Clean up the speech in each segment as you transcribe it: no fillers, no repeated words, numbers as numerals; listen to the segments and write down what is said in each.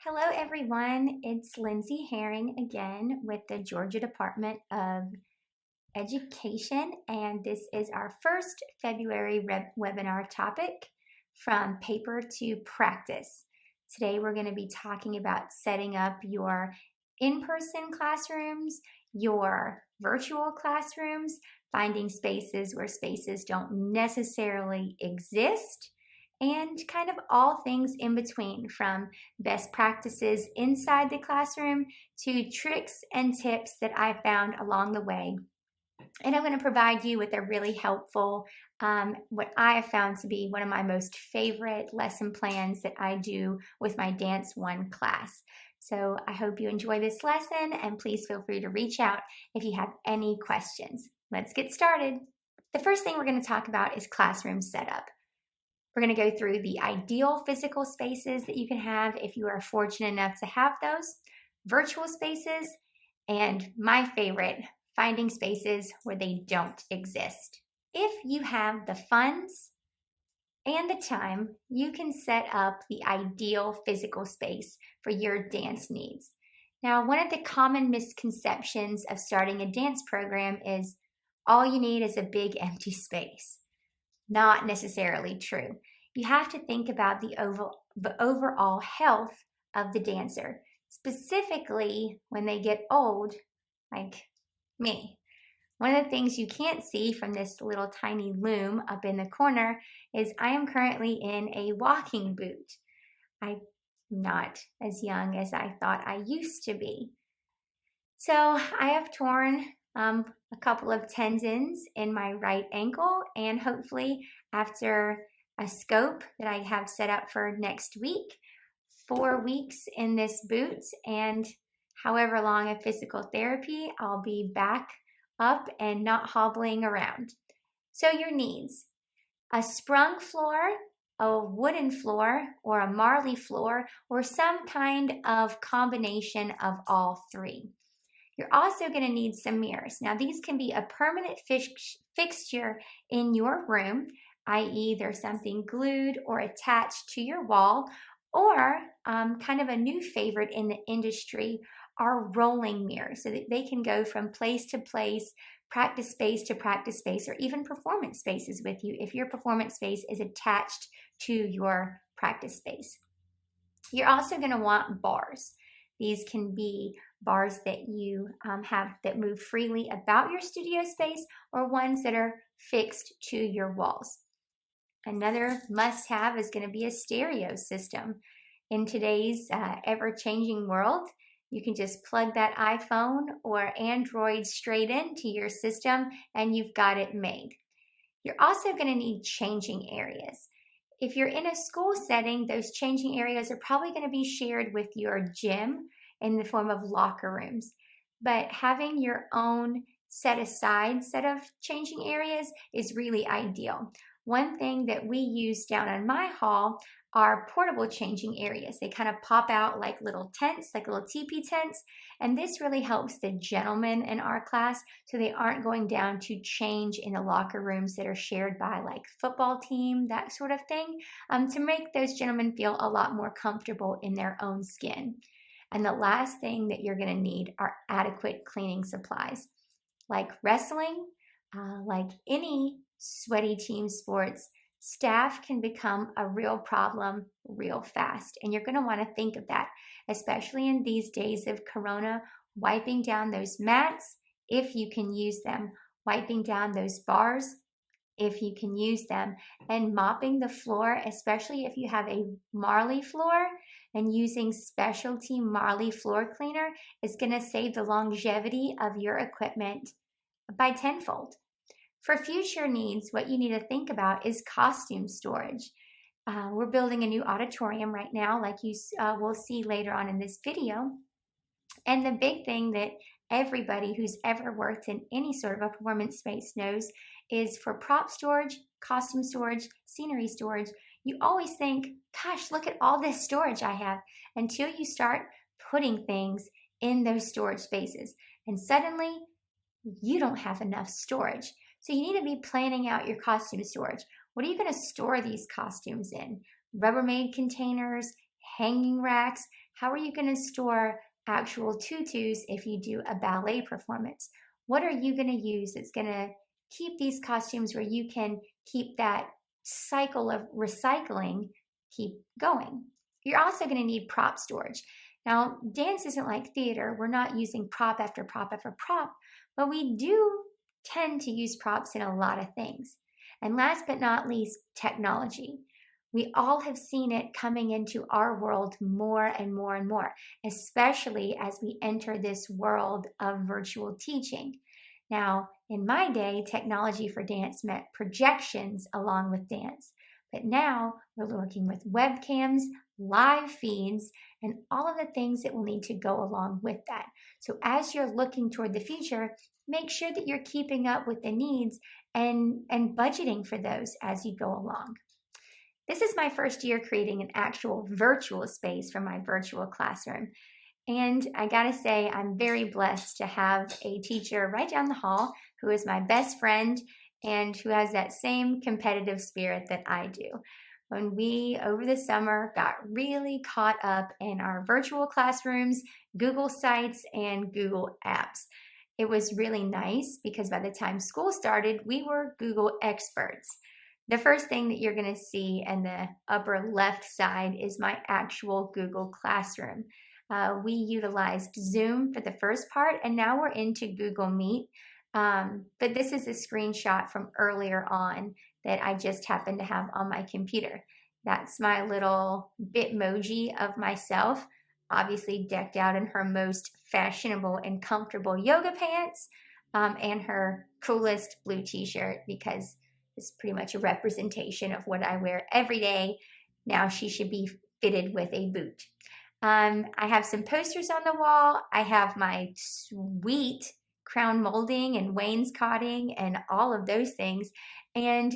Hello, everyone. It's Lindsay Herring again with the Georgia Department of Education, and this is our first February webinar topic, From Paper to Practice. Today, we're going to be talking about setting up your in-person classrooms, your virtual classrooms, finding spaces where spaces don't necessarily exist, and kind of all things in between, from best practices inside the classroom to tricks and tips that I found along the way. And I'm going to provide you with a really helpful, what I have found to be one of my most favorite lesson plans that I do with my Dance One class. So I hope you enjoy this lesson, and please feel free to reach out if you have any questions. Let's get started. The first thing we're going to talk about is classroom setup. We're going to go through the ideal physical spaces that you can have if you are fortunate enough to have those, virtual spaces, and my favorite, finding spaces where they don't exist. If you have the funds and the time, you can set up the ideal physical space for your dance needs. Now, one of the common misconceptions of starting a dance program is all you need is a big empty space. Not necessarily true. You have to think about the overall health of the dancer, specifically when they get old, like me. One of the things you can't see from this little tiny loom up in the corner is I am currently in a walking boot. I'm not as young as I thought I used to be. So I have torn a couple of tendons in my right ankle, and hopefully after a scope that I have set up for next week, 4 weeks in this boot and however long of physical therapy, I'll be back up and not hobbling around. So your needs: a sprung floor, a wooden floor, or a marley floor, or some kind of combination of all three. You're also going to need some mirrors. Now, these can be a permanent fixture in your room, i.e. there's something glued or attached to your wall, or kind of a new favorite in the industry are rolling mirrors, so that they can go from place to place, practice space to practice space, or even performance spaces with you if your performance space is attached to your practice space. You're also going to want bars. These can be bars that you have that move freely about your studio space, or ones that are fixed to your walls. Another must-have is going to be a stereo system. In today's ever-changing world, you can just plug that iPhone or Android straight into your system and you've got it made. You're also going to need changing areas. If you're in a school setting, those changing areas are probably going to be shared with your gym in the form of locker rooms. But having your own set aside set of changing areas is really ideal. One thing that we use down in my hall are portable changing areas. They kind of pop out like little tents, like little teepee tents, and this really helps the gentlemen in our class so they aren't going down to change in the locker rooms that are shared by like football team, that sort of thing, to make those gentlemen feel a lot more comfortable in their own skin. And the last thing that you're going to need are adequate cleaning supplies. Like wrestling, like any sweaty team sports, staff can become a real problem real fast. And you're going to want to think of that, especially in these days of Corona, wiping down those mats if you can use them, wiping down those bars if you can use them, and mopping the floor, especially if you have a marley floor, and using specialty marley floor cleaner is going to save the longevity of your equipment by tenfold. For future needs, what you need to think about is costume storage. We're building a new auditorium right now, like you will see later on in this video. And the big thing that everybody who's ever worked in any sort of a performance space knows is for prop storage, costume storage, scenery storage, you always think, gosh, look at all this storage I have, until you start putting things in those storage spaces. And suddenly, you don't have enough storage. So you need to be planning out your costume storage. What are you going to store these costumes in? Rubbermaid containers, hanging racks? How are you going to store actual tutus if you do a ballet performance? What are you going to use that's going to keep these costumes where you can keep that cycle of recycling keep going? You're also going to need prop storage. Now, dance isn't like theater. We're not using prop after prop after prop, but we do tend to use props in a lot of things. And last but not least, technology. We all have seen it coming into our world more and more and more, especially as we enter this world of virtual teaching. Now, in my day, technology for dance meant projections along with dance. But now we're working with webcams, live feeds, and all of the things that will need to go along with that. So as you're looking toward the future, make sure that you're keeping up with the needs and budgeting for those as you go along. This is my first year creating an actual virtual space for my virtual classroom. And I gotta say, I'm very blessed to have a teacher right down the hall who is my best friend and who has that same competitive spirit that I do. When we, over the summer, got really caught up in our virtual classrooms, Google Sites, and Google Apps. It was really nice because by the time school started, we were Google experts. The first thing that you're going to see in the upper left side is my actual Google Classroom. We utilized Zoom for the first part, and now we're into Google Meet. But this is a screenshot from earlier on that I just happened to have on my computer. That's my little Bitmoji of myself, obviously decked out in her most fashionable and comfortable yoga pants, and her coolest blue t-shirt, because it's pretty much a representation of what I wear every day. Now she should be fitted with a boot. I have some posters on the wall. I have my sweet crown molding and wainscoting and all of those things. And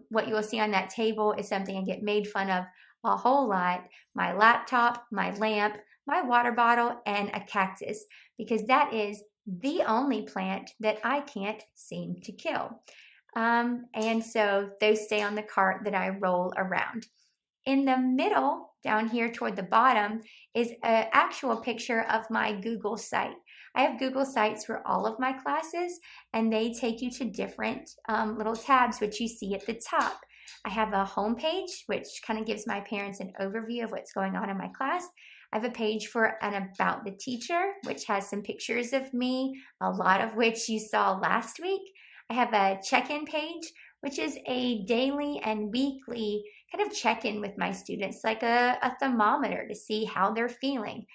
what you will see on that table is something I get made fun of a whole lot. My laptop, my lamp, my water bottle, and a cactus, because that is the only plant that I can't seem to kill. And so those stay on the cart that I roll around. In the middle, down here toward the bottom, is an actual picture of my Google site. I have Google Sites for all of my classes, and they take you to different little tabs, which you see at the top. I have a home page, which kind of gives my parents an overview of what's going on in my class. I have a page for an about the teacher, which has some pictures of me, a lot of which you saw last week. I have a check-in page, which is a daily and weekly kind of check-in with my students, like a thermometer to see how they're feeling,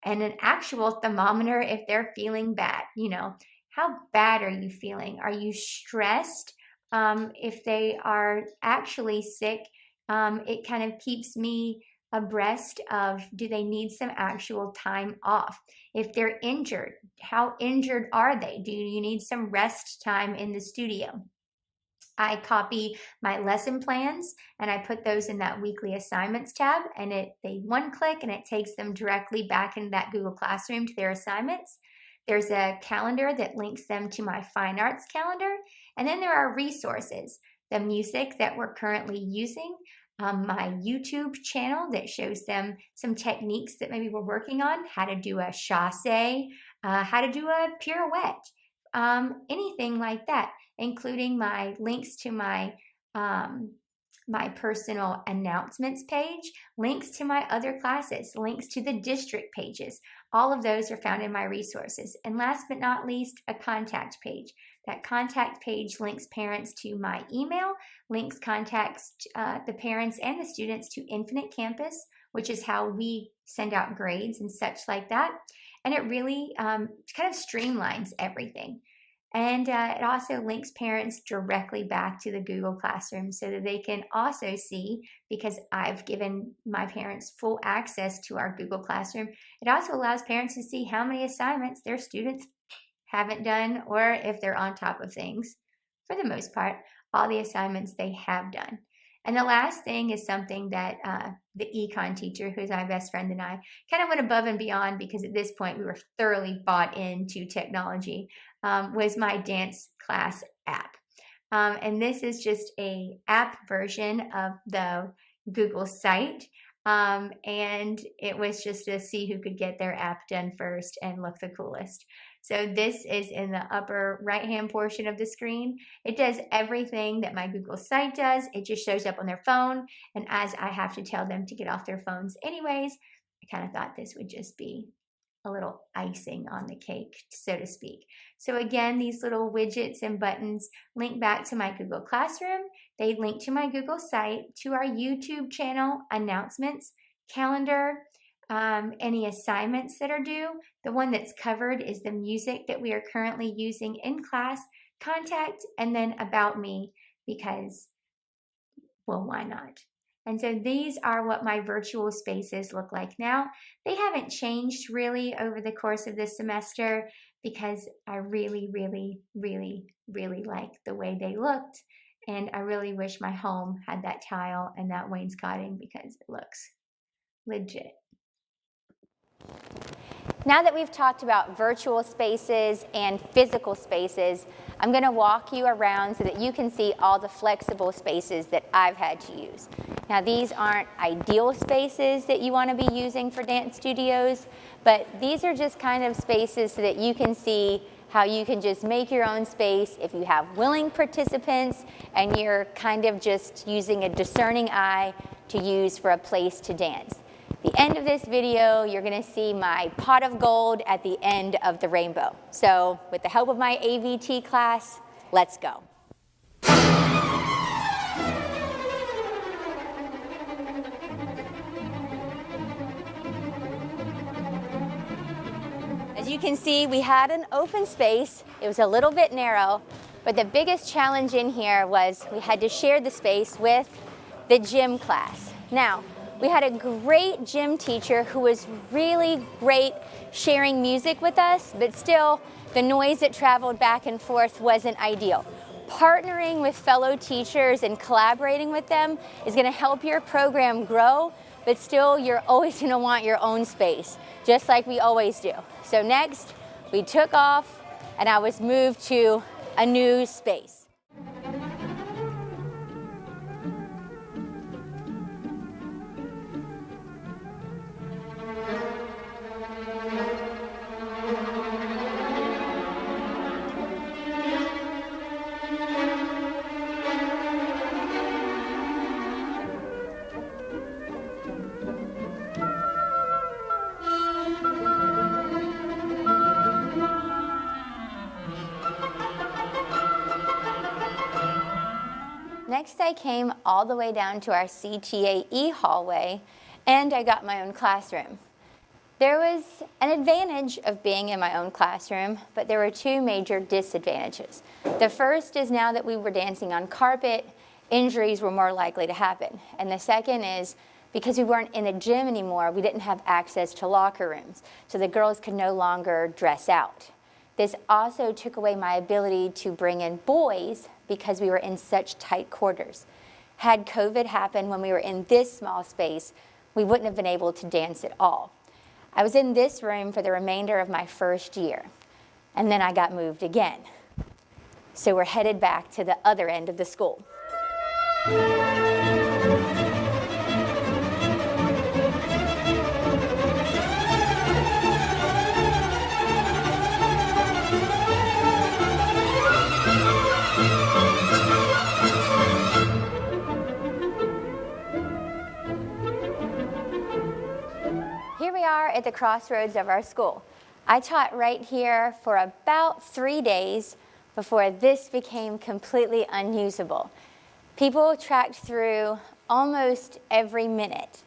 and an actual thermometer if they're feeling bad. You know, how bad are you feeling? Are you stressed? If they are actually sick, it kind of keeps me abreast of, do they need some actual time off? If they're injured, how injured are they? Do you need some rest time in the studio? I copy my lesson plans and I put those in that weekly assignments tab, and they one click and it takes them directly back into that Google Classroom to their assignments. There's a calendar that links them to my fine arts calendar. And then there are resources, the music that we're currently using, my YouTube channel that shows them some techniques that maybe we're working on, how to do a chassé, how to do a pirouette, anything like that, including my links to my my personal announcements page, links to my other classes, links to the district pages. All of those are found in my resources. And last but not least, a contact page. That contact page links parents to my email, contacts the parents and the students to Infinite Campus, which is how we send out grades and such like that. And it really kind of streamlines everything. And it also links parents directly back to the Google Classroom so that they can also see, because I've given my parents full access to our Google Classroom, it also allows parents to see how many assignments their students haven't done, or if they're on top of things. For the most part, all the assignments they have done. And the last thing is something that the econ teacher, who's my best friend, and I kind of went above and beyond, because at this point we were thoroughly bought into technology, was my dance class app. And this is just a app version of the Google site. And it was just to see who could get their app done first and look the coolest. So this is in the upper right-hand portion of the screen. It does everything that my Google site does. It just shows up on their phone. And as I have to tell them to get off their phones anyways, I kind of thought this would just be a little icing on the cake, so to speak. So again, these little widgets and buttons link back to my Google Classroom. They link to my Google site, to our YouTube channel, announcements, calendar, any assignments that are due. The one that's covered is the music that we are currently using in class, contact, and then about me, because, well, why not? And so these are what my virtual spaces look like now. They haven't changed really over the course of this semester because I really, really, really, really like the way they looked. And I really wish my home had that tile and that wainscoting because it looks legit. Now that we've talked about virtual spaces and physical spaces, I'm going to walk you around so that you can see all the flexible spaces that I've had to use. Now, these aren't ideal spaces that you want to be using for dance studios, but these are just kind of spaces so that you can see how you can just make your own space if you have willing participants and you're kind of just using a discerning eye to use for a place to dance. The end of this video, you're going to see my pot of gold at the end of the rainbow. So with the help of my AVT class, let's go. As you can see, we had an open space. It was a little bit narrow, but the biggest challenge in here was we had to share the space with the gym class. Now, we had a great gym teacher who was really great sharing music with us, but still the noise that traveled back and forth wasn't ideal. Partnering with fellow teachers and collaborating with them is going to help your program grow, but still you're always going to want your own space, just like we always do. So next, we took off and I was moved to a new space. Next, I came all the way down to our CTAE hallway, and I got my own classroom. There was an advantage of being in my own classroom, but there were two major disadvantages. The first is now that we were dancing on carpet, injuries were more likely to happen. And the second is because we weren't in the gym anymore, we didn't have access to locker rooms, so the girls could no longer dress out. This also took away my ability to bring in boys because we were in such tight quarters. Had COVID happened when we were in this small space, we wouldn't have been able to dance at all. I was in this room for the remainder of my first year, and then I got moved again. So we're headed back to the other end of the school. Here we are at the crossroads of our school. I taught right here for about 3 days before this became completely unusable. People tracked through almost every minute,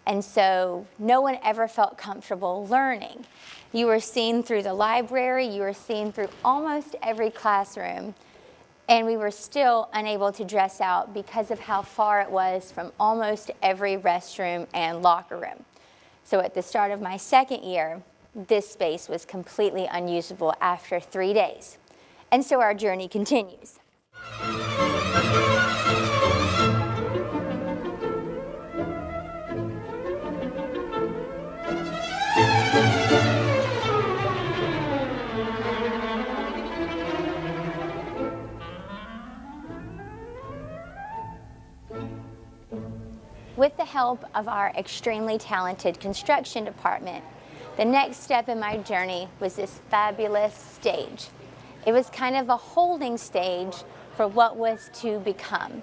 and so no one ever felt comfortable learning. You were seen through the library, you were seen through almost every classroom, and we were still unable to dress out because of how far it was from almost every restroom and locker room. So at the start of my second year, this space was completely unusable after 3 days. And so our journey continues. With the help of our extremely talented construction department, the next step in my journey was this fabulous stage. It was kind of a holding stage for what was to become.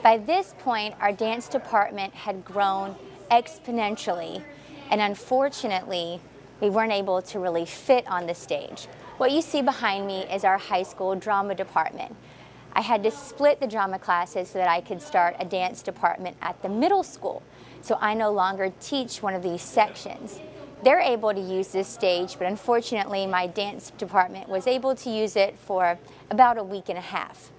By this point, our dance department had grown exponentially, and unfortunately, we weren't able to really fit on the stage. What you see behind me is our high school drama department. I had to split the drama classes so that I could start a dance department at the middle school, so I no longer teach one of these sections. They're able to use this stage, but unfortunately my dance department was able to use it for about a week and a half.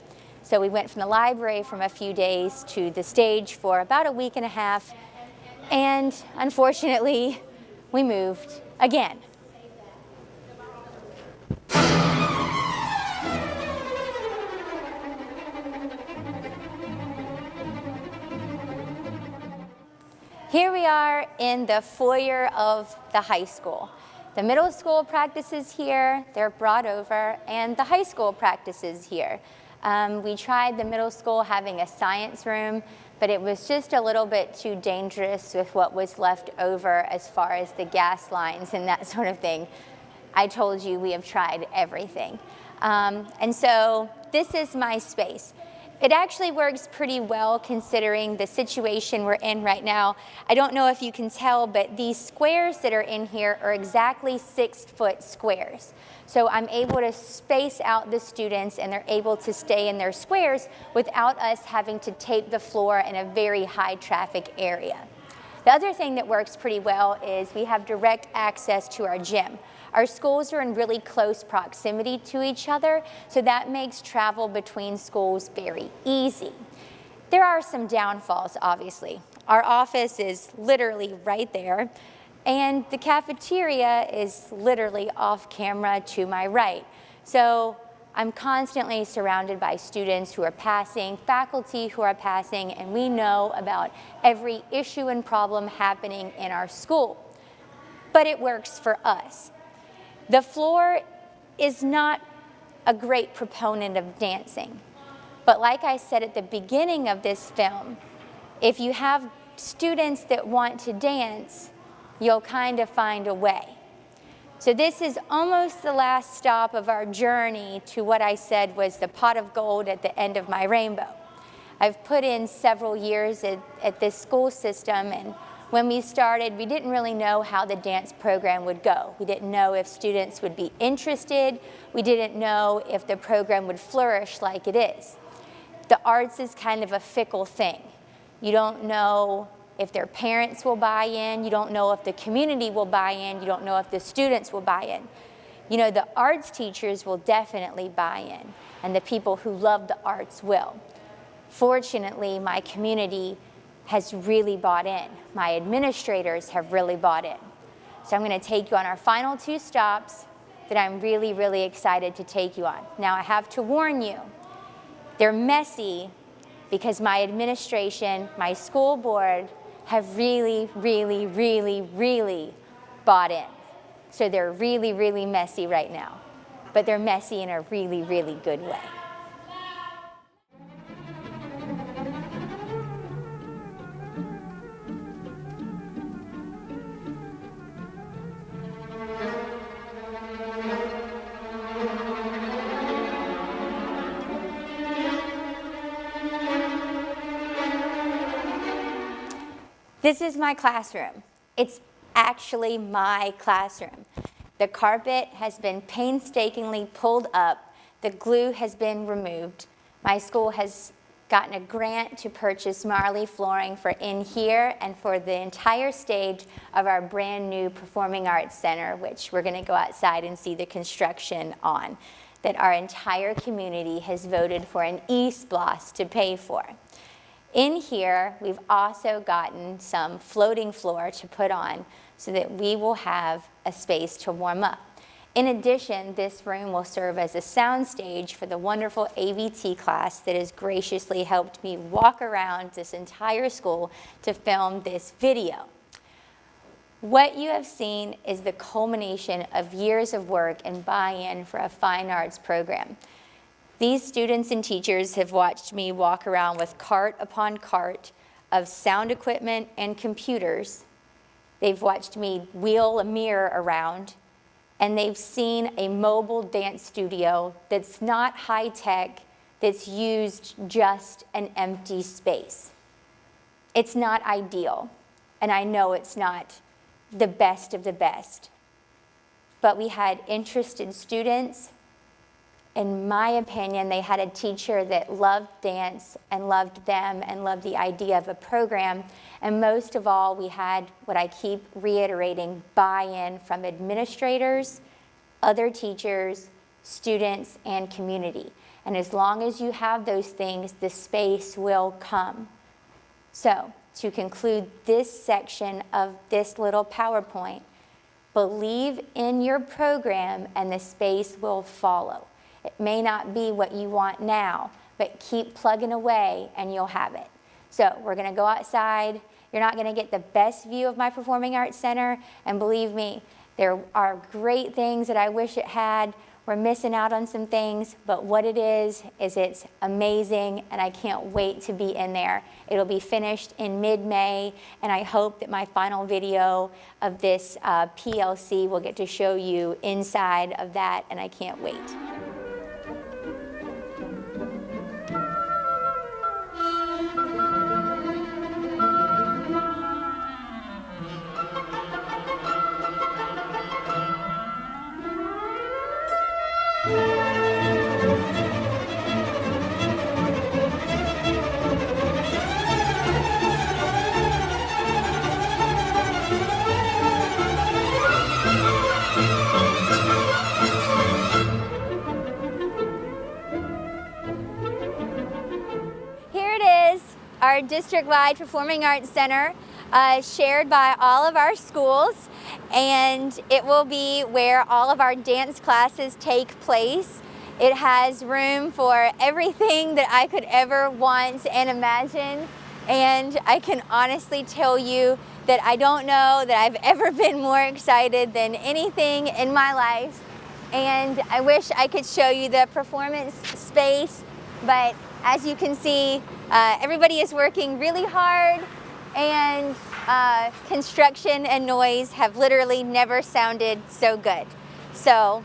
So we went from the library from a few days to the stage for about a week and a half, and unfortunately we moved again. Here we are in the foyer of the high school. The middle school practices here, they're brought over, and the high school practices here. We tried the middle school having a science room, but it was just a little bit too dangerous with what was left over as far as the gas lines and that sort of thing. I told you we have tried everything. And so this is my space. It actually works pretty well considering the situation we're in right now. I don't know if you can tell, but these squares that are in here are exactly 6-foot squares. So I'm able to space out the students and they're able to stay in their squares without us having to tape the floor in a very high traffic area. The other thing that works pretty well is we have direct access to our gym. Our schools are in really close proximity to each other, so that makes travel between schools very easy. There are some downfalls, obviously. Our office is literally right there, and the cafeteria is literally off camera to my right. So I'm constantly surrounded by students who are passing, faculty who are passing, and we know about every issue and problem happening in our school. But it works for us. The floor is not a great proponent of dancing. But like I said at the beginning of this film, if you have students that want to dance, you'll kind of find a way. So this is almost the last stop of our journey to what I said was the pot of gold at the end of my rainbow. I've put in several years at this school system, and when we started, we didn't really know how the dance program would go. We didn't know if students would be interested. We didn't know if the program would flourish like it is. The arts is kind of a fickle thing. You don't know if their parents will buy in. You don't know if the community will buy in. You don't know if the students will buy in. You know, the arts teachers will definitely buy in, and the people who love the arts will. Fortunately, my community has really bought in. My administrators have really bought in. So I'm going to take you on our final 2 stops that I'm really, really excited to take you on. Now I have to warn you, they're messy because my administration, my school board have really, really, really, really bought in. So they're really, really messy right now, but they're messy in a really, really good way. This is my classroom. It's actually my classroom. The carpet has been painstakingly pulled up. The glue has been removed. My school has gotten a grant to purchase Marley flooring for in here and for the entire stage of our brand new Performing Arts Center, which we're going to go outside and see the construction on, that our entire community has voted for an E-SPLOS to pay for. In here, we've also gotten some floating floor to put on so that we will have a space to warm up. In addition, this room will serve as a sound stage for the wonderful AVT class that has graciously helped me walk around this entire school to film this video. What you have seen is the culmination of years of work and buy-in for a fine arts program. These students and teachers have watched me walk around with cart upon cart of sound equipment and computers. They've watched me wheel a mirror around, and they've seen a mobile dance studio that's not high-tech, that's used just an empty space. It's not ideal, and I know it's not the best of the best. But we had interested students. In my opinion, they had a teacher that loved dance and loved them and loved the idea of a program. And most of all, we had what I keep reiterating, buy-in from administrators, other teachers, students, and community. And as long as you have those things, the space will come. So, to conclude this section of this little PowerPoint, believe in your program and the space will follow. It may not be what you want now, but keep plugging away and you'll have it. So we're gonna go outside. You're not gonna get the best view of my Performing Arts Center, and believe me, there are great things that I wish it had. We're missing out on some things, but what it is it's amazing, and I can't wait to be in there. It'll be finished in mid-May, and I hope that my final video of this PLC will get to show you inside of that, and I can't wait. Here it is, our district-wide Performing Arts Center, shared by all of our schools, and it will be where all of our dance classes take place. It has room for everything that I could ever want and imagine, and I can honestly tell you that I don't know that I've ever been more excited than anything in my life. And I wish I could show you the performance space, but as you can see, everybody is working really hard, and construction and noise have literally never sounded so good. So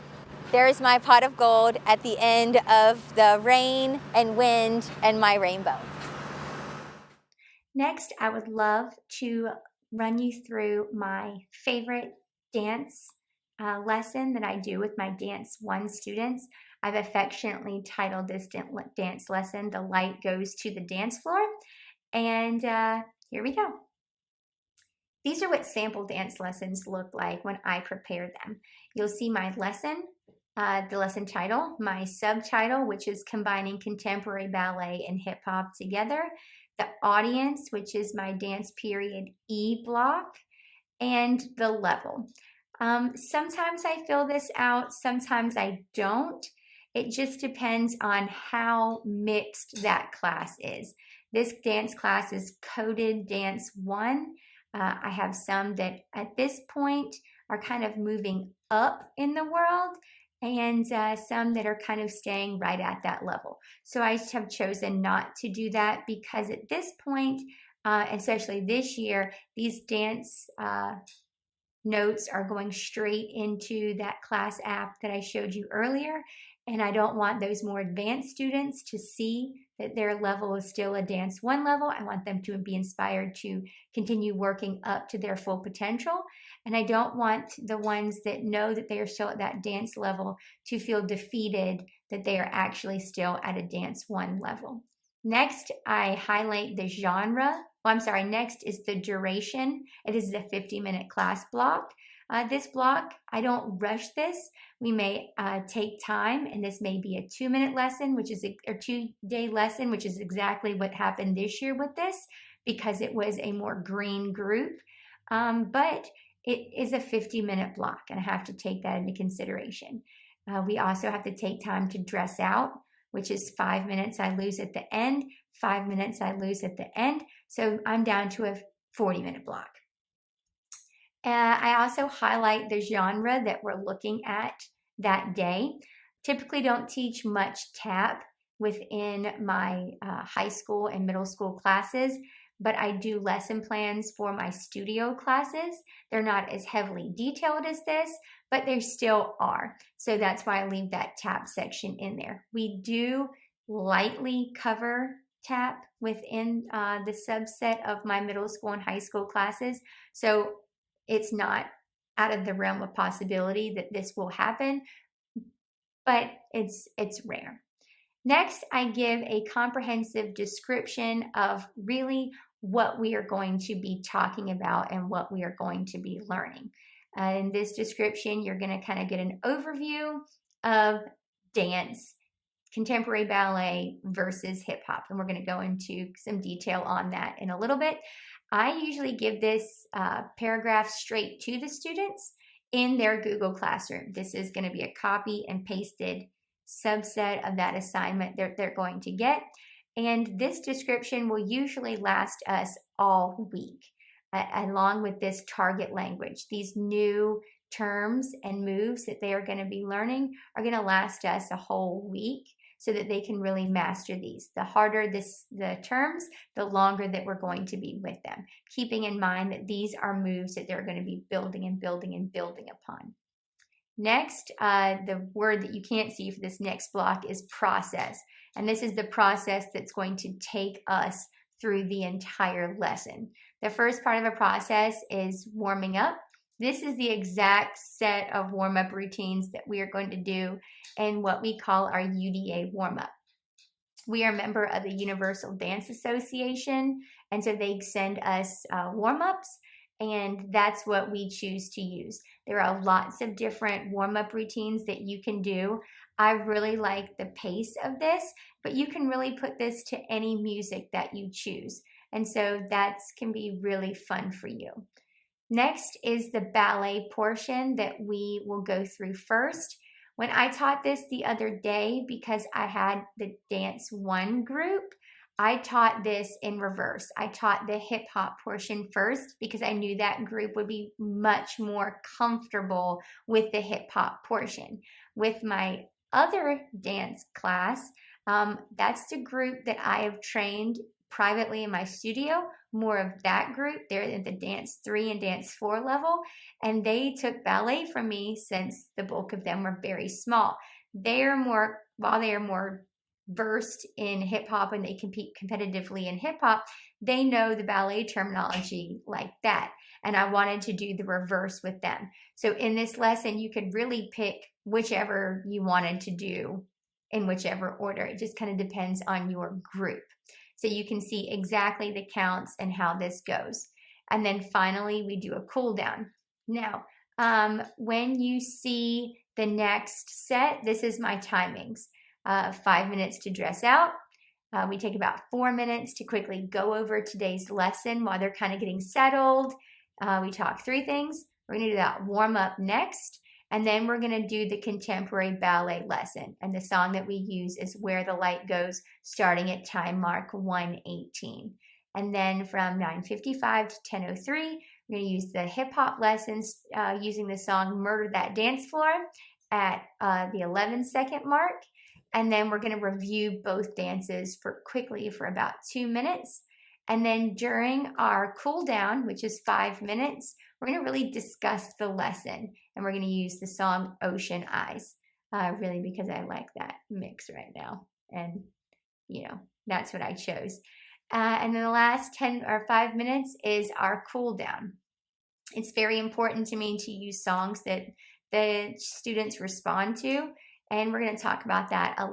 there's my pot of gold at the end of the rain and wind and my rainbow. Next, I would love to run you through my favorite dance lesson that I do with my Dance 1 students. I've affectionately titled this dance lesson, "The Light Goes to the Dance Floor." And here we go. These are what sample dance lessons look like when I prepare them. You'll see my lesson, the lesson title, my subtitle, which is combining contemporary ballet and hip hop together, the audience, which is my dance period E block, and the level. Sometimes I fill this out, sometimes I don't. It just depends on how mixed that class is. This dance class is coded Dance 1. I have some that at this point are kind of moving up in the world, and some that are kind of staying right at that level. So I have chosen not to do that because at this point, especially this year, these dance notes are going straight into that class app that I showed you earlier, and I don't want those more advanced students to see that their level is still a Dance 1 level. I want them to be inspired to continue working up to their full potential, and I don't want the ones that know that they are still at that dance level to feel defeated that they are actually still at a Dance 1 level. Next, I highlight the genre. Next is the duration. It is a 50-minute class block. This block, I don't rush this. We may take time, and this may be a 2-minute lesson, or 2-day lesson, which is exactly what happened this year with this, because it was a more green group. But it is a 50-minute block, and I have to take that into consideration. We also have to take time to dress out, which is 5 minutes I lose at the end, 5 minutes I lose at the end. So I'm down to a 40-minute block. I also highlight the genre that we're looking at that day. Typically don't teach much tap within my high school and middle school classes, but I do lesson plans for my studio classes. They're not as heavily detailed as this, but they still are. So that's why I leave that tap section in there. We do lightly cover tap within the subset of my middle school and high school classes. So it's not out of the realm of possibility that this will happen, but it's rare. Next, I give a comprehensive description of really what we are going to be talking about and what we are going to be learning. In this description, you're going to kind of get an overview of dance, contemporary ballet versus hip hop. And we're going to go into some detail on that in a little bit. I usually give this paragraph straight to the students in their Google Classroom. This is going to be a copy and pasted subset of that assignment they're going to get. And this description will usually last us all week, along with this target language. These new terms and moves that they are going to be learning are going to last us a whole week so that they can really master these. The harder the terms, the longer that we're going to be with them, keeping in mind that these are moves that they're going to be building and building and building upon. Next, the word that you can't see for this next block is process. And this is the process that's going to take us through the entire lesson. The first part of a process is warming up. This is the exact set of warm-up routines that we are going to do in what we call our UDA warm-up. We are a member of the Universal Dance Association, and so they send us warm-ups, and that's what we choose to use. There are lots of different warm-up routines that you can do. I really like the pace of this, but you can really put this to any music that you choose. And so that can be really fun for you. Next is the ballet portion that we will go through first. When I taught this the other day, because I had the Dance 1 group, I taught this in reverse. I taught the hip hop portion first because I knew that group would be much more comfortable with the hip hop portion. With my other dance class, that's the group that I have trained privately in my studio, more of that group. They're at the Dance 3 and Dance 4 level, and they took ballet from me since the bulk of them were very small. While they are more versed in hip hop and they compete competitively in hip hop, they know the ballet terminology like that. And I wanted to do the reverse with them. So in this lesson, you could really pick whichever you wanted to do in whichever order. It just kind of depends on your group. So you can see exactly the counts and how this goes. And then finally, we do a cool down. Now, when you see the next set, this is my timings. 5 minutes to dress out. We take about 4 minutes to quickly go over today's lesson while they're kind of getting settled. We talk through things. We're going to do that warm up next. And then we're going to do the contemporary ballet lesson. And the song that we use is Where the Light Goes, starting at time mark 1:18. And then from 9:55 to 10:03, we're going to use the hip hop lessons using the song Murder That Dance Floor at the 11-second mark. And then we're going to review both dances quickly for about 2 minutes. And then during our cool down, which is 5 minutes, we're going to really discuss the lesson. And we're going to use the song Ocean Eyes, really because I like that mix right now. And, that's what I chose. And then the last 10 or 5 minutes is our cool down. It's very important to me to use songs that the students respond to. And we're going to talk about that a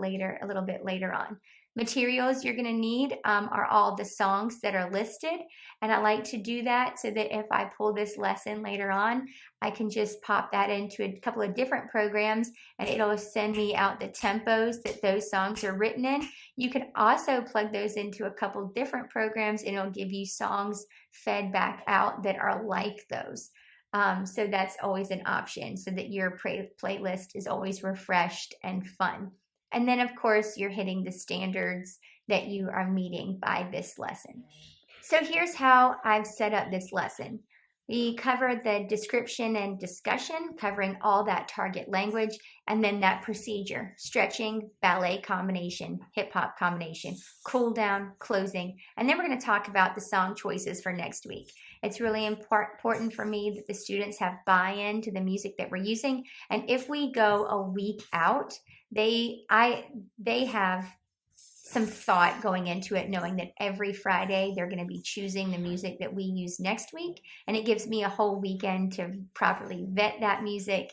little bit later on. Materials you're going to need are all the songs that are listed. And I like to do that so that if I pull this lesson later on, I can just pop that into a couple of different programs and it'll send me out the tempos that those songs are written in. You can also plug those into a couple different programs and it'll give you songs fed back out that are like those. So that's always an option so that your playlist is always refreshed and fun. And then, of course, you're hitting the standards that you are meeting by this lesson. So here's how I've set up this lesson. We cover the description and discussion, covering all that target language, and then that procedure, stretching, ballet combination, hip hop combination, cool down, closing, and then we're going to talk about the song choices for next week. It's really important for me that the students have buy-in to the music that we're using, and if we go a week out, they have some thought going into it, knowing that every Friday they're going to be choosing the music that we use next week. And it gives me a whole weekend to properly vet that music,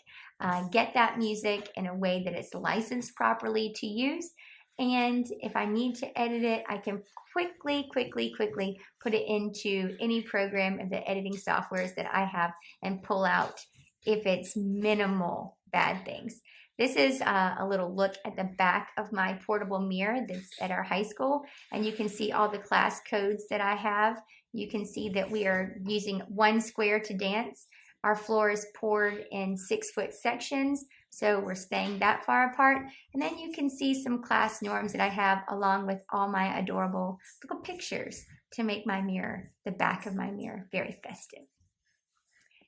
get that music in a way that it's licensed properly to use. And if I need to edit it, I can quickly put it into any program of the editing softwares that I have and pull out if it's minimal bad things. This is a little look at the back of my portable mirror that's at our high school, and you can see all the class codes that I have. You can see that we are using 1 square to dance. Our floor is poured in 6-foot sections, so we're staying that far apart. And then you can see some class norms that I have along with all my adorable little pictures to make my mirror, the back of my mirror, very festive.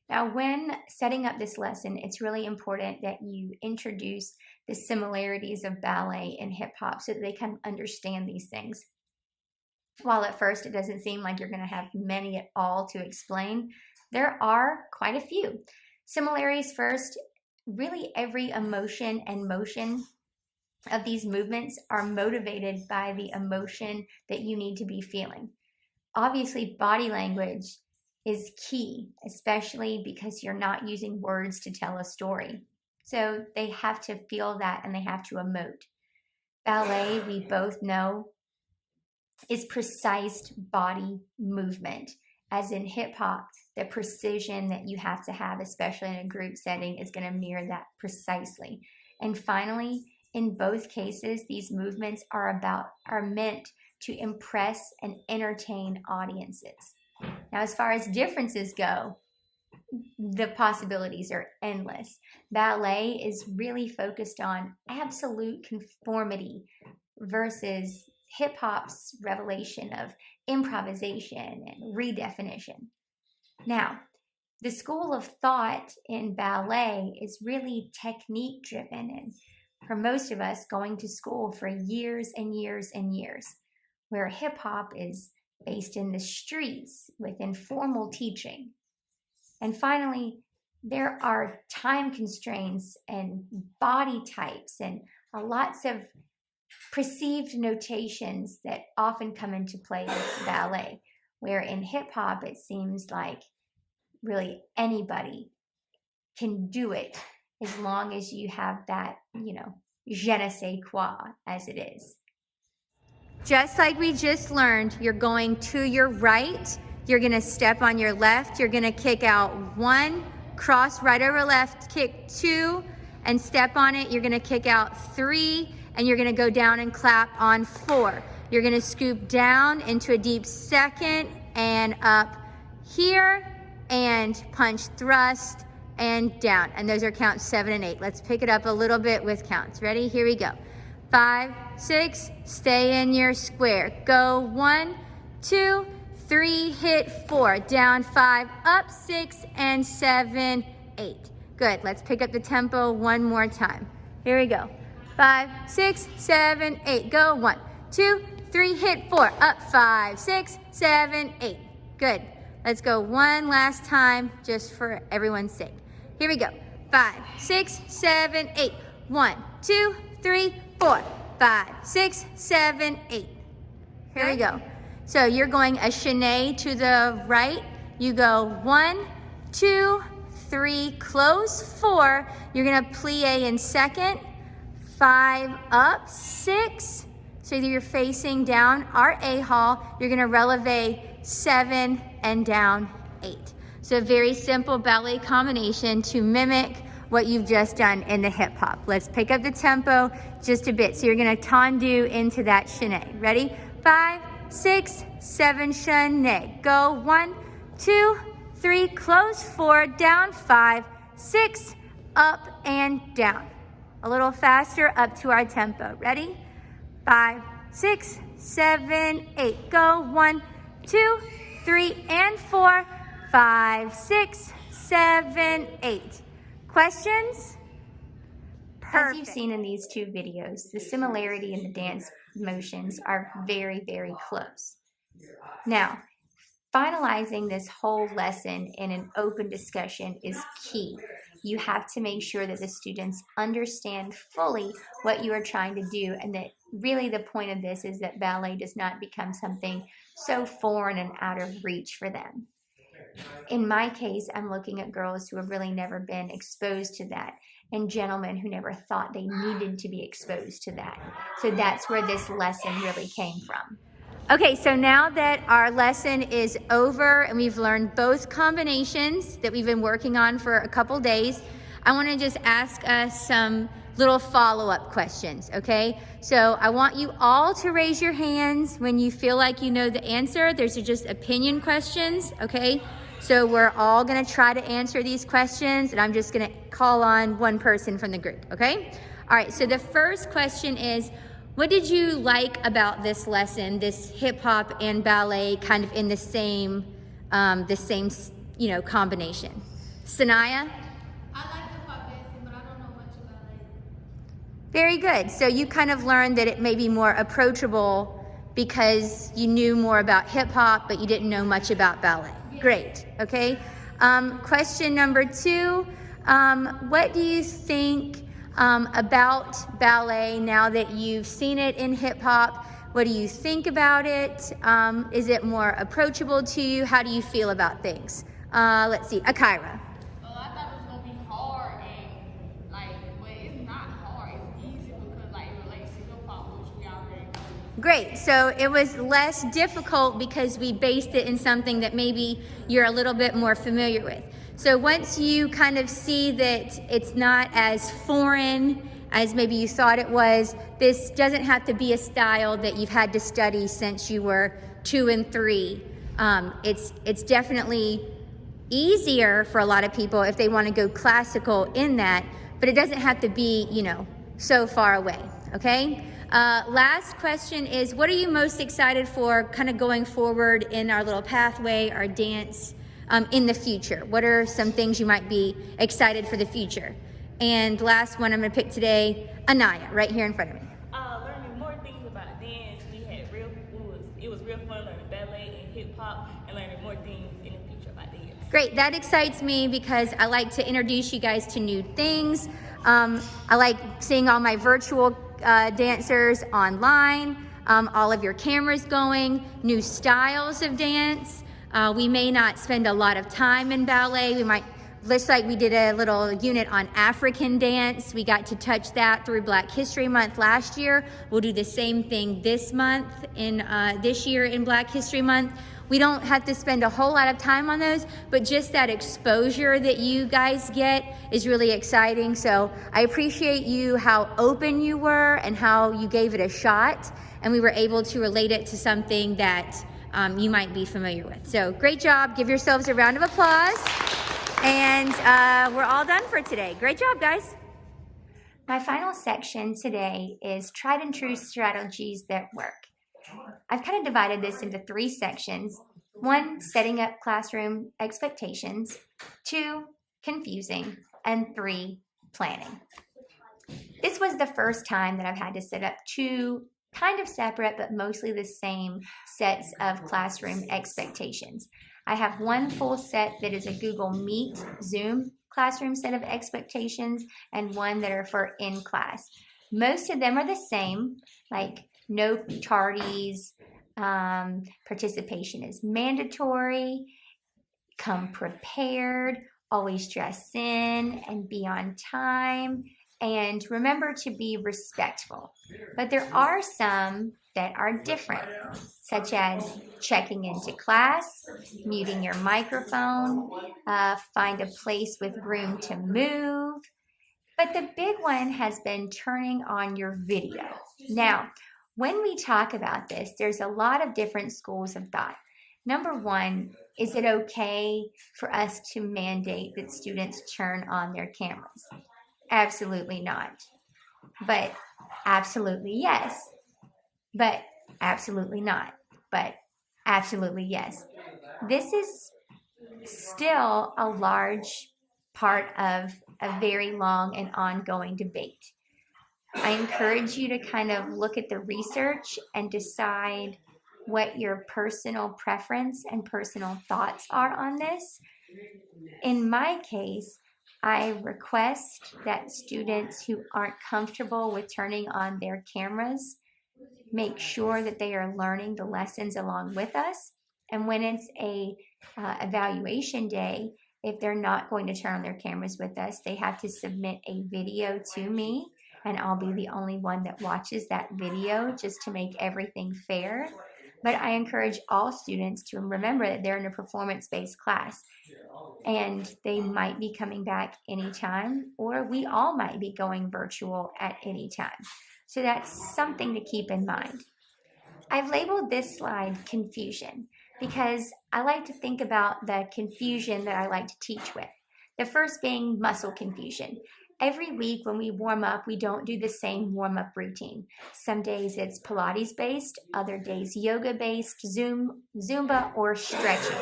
Now, when setting up this lesson, it's really important that you introduce the similarities of ballet and hip hop so that they can understand these things. While at first it doesn't seem like you're going to have many at all to explain, there are quite a few. Similarities first, really every emotion and motion of these movements are motivated by the emotion that you need to be feeling. Obviously, body language is key, especially because you're not using words to tell a story. So they have to feel that and they have to emote. Ballet, we both know, is precise body movement. As in hip hop, the precision that you have to have, especially in a group setting, is going to mirror that precisely. And finally, in both cases, these movements are meant to impress and entertain audiences. Now, as far as differences go, the possibilities are endless. Ballet is really focused on absolute conformity versus hip hop's revelation of improvisation and redefinition. Now, the school of thought in ballet is really technique driven, and for most of us, going to school for years and years and years, where hip hop is based in the streets with informal teaching. And finally, there are time constraints and body types and lots of perceived notations that often come into play with ballet, where in hip hop it seems like really anybody can do it as long as you have that, je ne sais quoi, as it is. Just like we just learned, you're going to your right, you're going to step on your left, you're going to kick out 1, cross right over left, kick 2, and step on it. You're going to kick out 3, and you're going to go down and clap on 4. You're going to scoop down into a deep second and up here, and punch, thrust, and down. And those are counts 7 and 8. Let's pick it up a little bit with counts. Ready? Here we go. 5, 6, stay in your square. Go 1, 2, 3, hit 4, down 5, up 6, and 7, 8. Good, let's pick up the tempo one more time. Here we go. 5, 6, 7, 8. Go 1, 2, 3, hit 4, up 5, 6, 7, 8. Good. Let's go one last time just for everyone's sake. Here we go. 5, 6, 7, 8. 1, 2, 3, 4, 5, 6, 7, 8. Here we go. So you're going a chaîné to the right. You go 1, 2, 3, close 4. You're gonna plie in second. 5 up, 6. So you're facing down our A hall. You're gonna releve 7 and down 8. So a very simple ballet combination to mimic what you've just done in the hip hop. Let's pick up the tempo just a bit. So you're gonna tendu into that chaîné. Ready? 5, 6, 7, chaîné. Go 1, 2, 3, close 4, down 5, 6, up and down. A little faster up to our tempo. Ready? 5, 6, 7, 8. Go 1, 2, 3, and 4, 5, 6, 7, 8. Questions? Perfect. As you've seen in these two videos, the similarity in the dance motions are very, very close. Now, finalizing this whole lesson in an open discussion is key. You have to make sure that the students understand fully what you are trying to do, and that really the point of this is that ballet does not become something so foreign and out of reach for them. In my case, I'm looking at girls who have really never been exposed to that, and gentlemen who never thought they needed to be exposed to that. So that's where this lesson really came from. Okay, so now that our lesson is over and we've learned both combinations that we've been working on for a couple days, I want to just ask us some little follow-up questions, okay? So I want you all to raise your hands when you feel like you know the answer. These are just opinion questions, okay? So we're all going to try to answer these questions, and I'm just going to call on one person from the group, okay? All right, so the first question is, what did you like about this lesson, this hip hop and ballet kind of in the same combination? Sanaya? I like hip hop dancing, but I don't know much about it. Very good. So you kind of learned that it may be more approachable because you knew more about hip hop, but you didn't know much about ballet. Great. Okay. Question number 2. What do you think about ballet now that you've seen it in hip hop? What do you think about it? Is it more approachable to you? How do you feel about things? Let's see, Akira. Well, I thought it was gonna be hard, and but it's not hard. It's easy because it relates to hip hop, which we already know. Great, so it was less difficult because we based it in something that maybe you're a little bit more familiar with. So once you kind of see that it's not as foreign as maybe you thought it was, this doesn't have to be a style that you've had to study since you were 2 and 3. It's definitely easier for a lot of people if they want to go classical in that, but it doesn't have to be, so far away, okay? Last question is, what are you most excited for kind of going forward in our little pathway, our dance, in the future? What are some things you might be excited for the future? And last one I'm going to pick today, Anaya, right here in front of me. Learning more things about dance. It was real fun learning ballet and hip hop and learning more things in the future about dance. Great, that excites me because I like to introduce you guys to new things. I like seeing all my virtual dancers online, all of your cameras going, new styles of dance. We may not spend a lot of time in ballet. We might, just like we did a little unit on African dance. We got to touch that through Black History Month last year. We'll do the same thing this month, this year in Black History Month. We don't have to spend a whole lot of time on those, but just that exposure that you guys get is really exciting. So I appreciate how open you were and how you gave it a shot, and we were able to relate it to something that you might be familiar with. So great job. Give yourselves a round of applause. And we're all done for today. Great job, guys. My final section today is tried and true strategies that work. I've kind of divided this into 3 sections. 1, setting up classroom expectations. 2, confusing. And 3, planning. This was the first time that I've had to set up 2 kind of separate but mostly the same sets of classroom expectations. I have 1 full set that is a Google Meet Zoom classroom set of expectations and 1 that are for in-class. Most of them are the same, like no tardies, participation is mandatory, come prepared, always dress in and be on time, and remember to be respectful. But there are some that are different, such as checking into class, muting your microphone, find a place with room to move. But the big one has been turning on your video. Now, when we talk about this, there's a lot of different schools of thought. Number 1, is it okay for us to mandate that students turn on their cameras? Absolutely not. But absolutely yes. But absolutely not. But absolutely yes. This is still a large part of a very long and ongoing debate. I encourage you to kind of look at the research and decide what your personal preference and personal thoughts are on this. In my case, I request that students who aren't comfortable with turning on their cameras make sure that they are learning the lessons along with us. And when it's a evaluation day, if they're not going to turn on their cameras with us, they have to submit a video to me, and I'll be the only one that watches that video just to make everything fair. But I encourage all students to remember that they're in a performance-based class, and they might be coming back anytime, or we all might be going virtual at any time. So that's something to keep in mind. I've labeled this slide confusion because I like to think about the confusion that I like to teach with. The first being muscle confusion. Every week when we warm up, we don't do the same warm-up routine. Some days it's Pilates-based, other days yoga-based, Zumba, or stretching.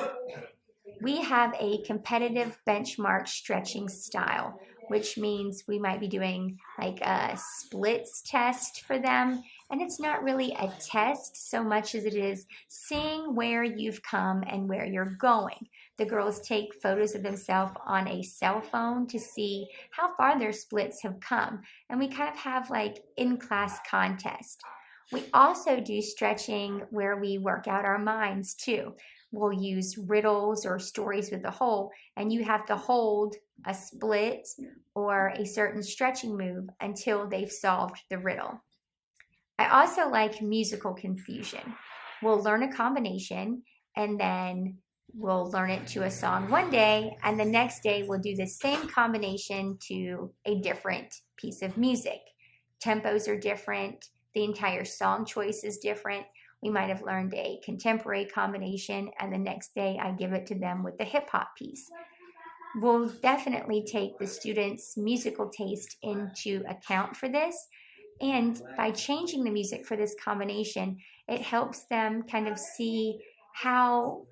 We have a competitive benchmark stretching style, which means we might be doing like a splits test for them. And it's not really a test so much as it is seeing where you've come and where you're going. The girls take photos of themselves on a cell phone to see how far their splits have come. And we kind of have like in-class contest. We also do stretching where we work out our minds too. We'll use riddles or stories with the whole, and you have to hold a split or a certain stretching move until they've solved the riddle. I also like musical confusion. We'll learn a combination, and then we'll learn it to a song one day, and the next day we'll do the same combination to a different piece of music. Tempos are different. The entire song choice is different. We might have learned a contemporary combination, and the next day I give it to them with the hip hop piece. We'll definitely take the students' musical taste into account for this. And by changing the music for this combination, it helps them kind of see how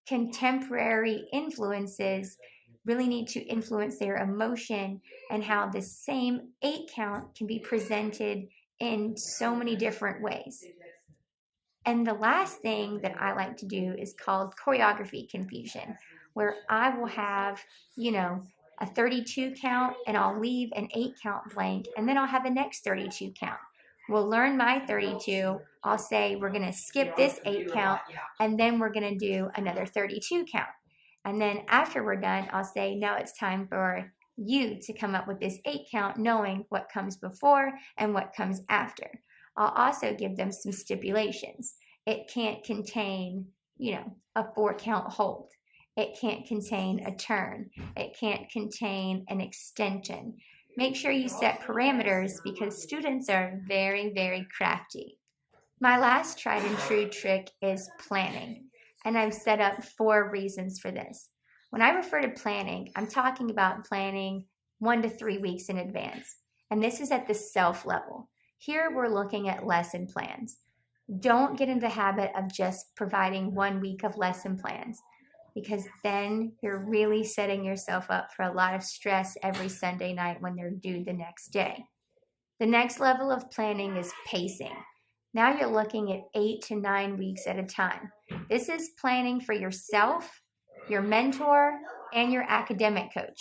contemporary influences really need to influence their emotion, and how the same 8 count can be presented in so many different ways. And the last thing that I like to do is called choreography confusion, where I will have, a 32 count, and I'll leave an 8 count blank, and then I'll have a next 32 count. We'll learn my 32. I'll say we're going to skip this 8 count, and then we're going to do another 32 count. And then after we're done, I'll say, now it's time for you to come up with this 8 count, knowing what comes before and what comes after. I'll also give them some stipulations. It can't contain, a 4 count hold. It can't contain a turn. It can't contain an extension. Make sure you set parameters because students are very, very crafty. My last tried and true trick is planning, and I've set up 4 reasons for this. When I refer to planning, I'm talking about planning 1 to 3 weeks in advance, and this is at the self level. Here we're looking at lesson plans. Don't get into the habit of just providing 1 week of lesson plans, because then you're really setting yourself up for a lot of stress every Sunday night when they're due the next day. The next level of planning is pacing. Now you're looking at 8 to 9 weeks at a time. This is planning for yourself, your mentor, and your academic coach.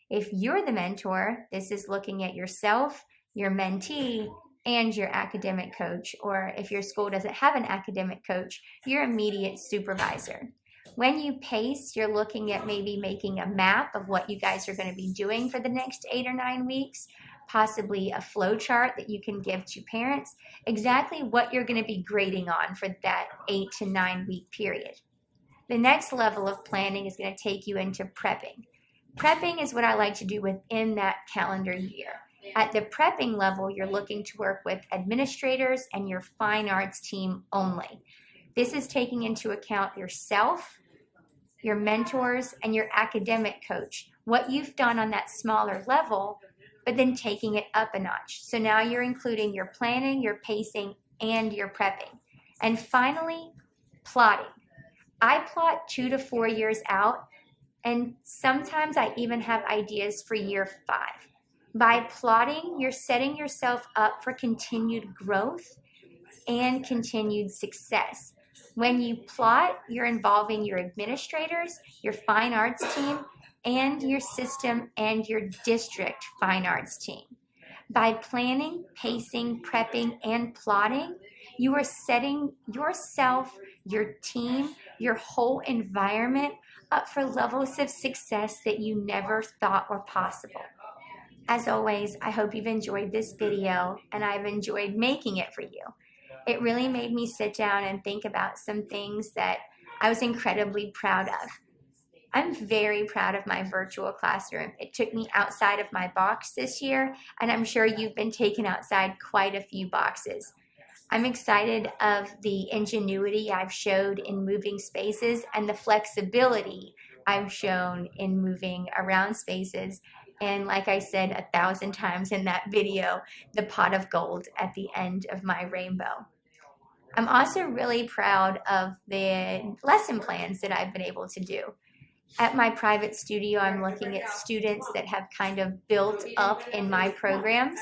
If you're the mentor, this is looking at yourself, your mentee, and your academic coach, or if your school doesn't have an academic coach, your immediate supervisor. When you pace, you're looking at maybe making a map of what you guys are going to be doing for the next 8 or 9 weeks, possibly a flow chart that you can give to parents, exactly what you're going to be grading on for that 8 to 9 week period. The next level of planning is going to take you into prepping. Prepping is what I like to do within that calendar year. At the prepping level, you're looking to work with administrators and your fine arts team only. This is taking into account yourself, your mentors, and your academic coach, what you've done on that smaller level, but then taking it up a notch. So now you're including your planning, your pacing, and your prepping. And finally, plotting. I plot 2 to 4 years out, And sometimes I even have ideas for year 5. By plotting, you're setting yourself up for continued growth and continued success. When you plot, you're involving your administrators, your fine arts team, and your system and your district fine arts team. By planning, pacing, prepping, and plotting, you are setting yourself, your team, your whole environment up for levels of success that you never thought were possible. As always, I hope you've enjoyed this video and I've enjoyed making it for you. It really made me sit down and think about some things that I was incredibly proud of. I'm very proud of my virtual classroom. It took me outside of my box this year, and I'm sure you've been taken outside quite a few boxes. I'm excited of the ingenuity I've showed in moving spaces and the flexibility I've shown in moving around spaces. And like I said 1,000 times in that video, the pot of gold at the end of my rainbow. I'm also really proud of the lesson plans that I've been able to do. At my private studio, I'm looking at students that have kind of built up in my programs.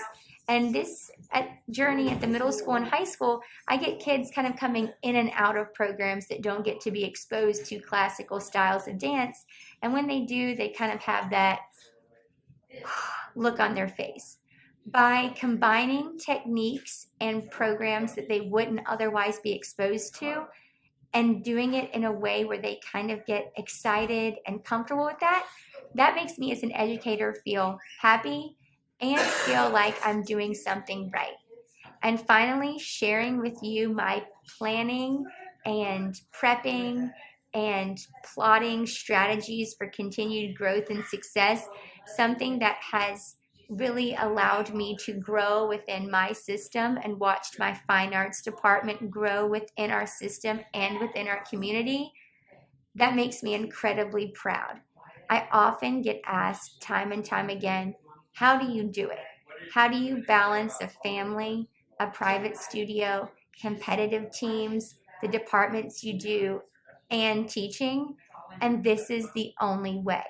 And this journey at the middle school and high school, I get kids kind of coming in and out of programs that don't get to be exposed to classical styles of dance. And when they do, they kind of have that look on their face. By combining techniques and programs that they wouldn't otherwise be exposed to, and doing it in a way where they kind of get excited and comfortable with that, that makes me as an educator feel happy and feel like I'm doing something right. And finally, sharing with you my planning and prepping and plotting strategies for continued growth and success, something that has really allowed me to grow within my system and watched my fine arts department grow within our system and within our community. That makes me incredibly proud. I often get asked time and time again, how do you do it? How do you balance a family, a private studio, competitive teams, the departments you do, and teaching? And this is the only way.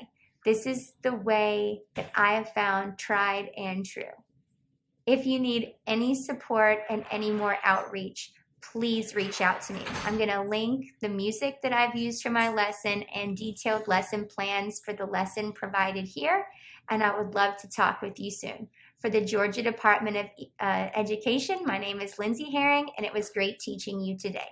This is the way that I have found tried and true. If you need any support and any more outreach, please reach out to me. I'm going to link the music that I've used for my lesson and detailed lesson plans for the lesson provided here, and I would love to talk with you soon. For the Georgia Department of Education, my name is Lindsay Herring, and it was great teaching you today.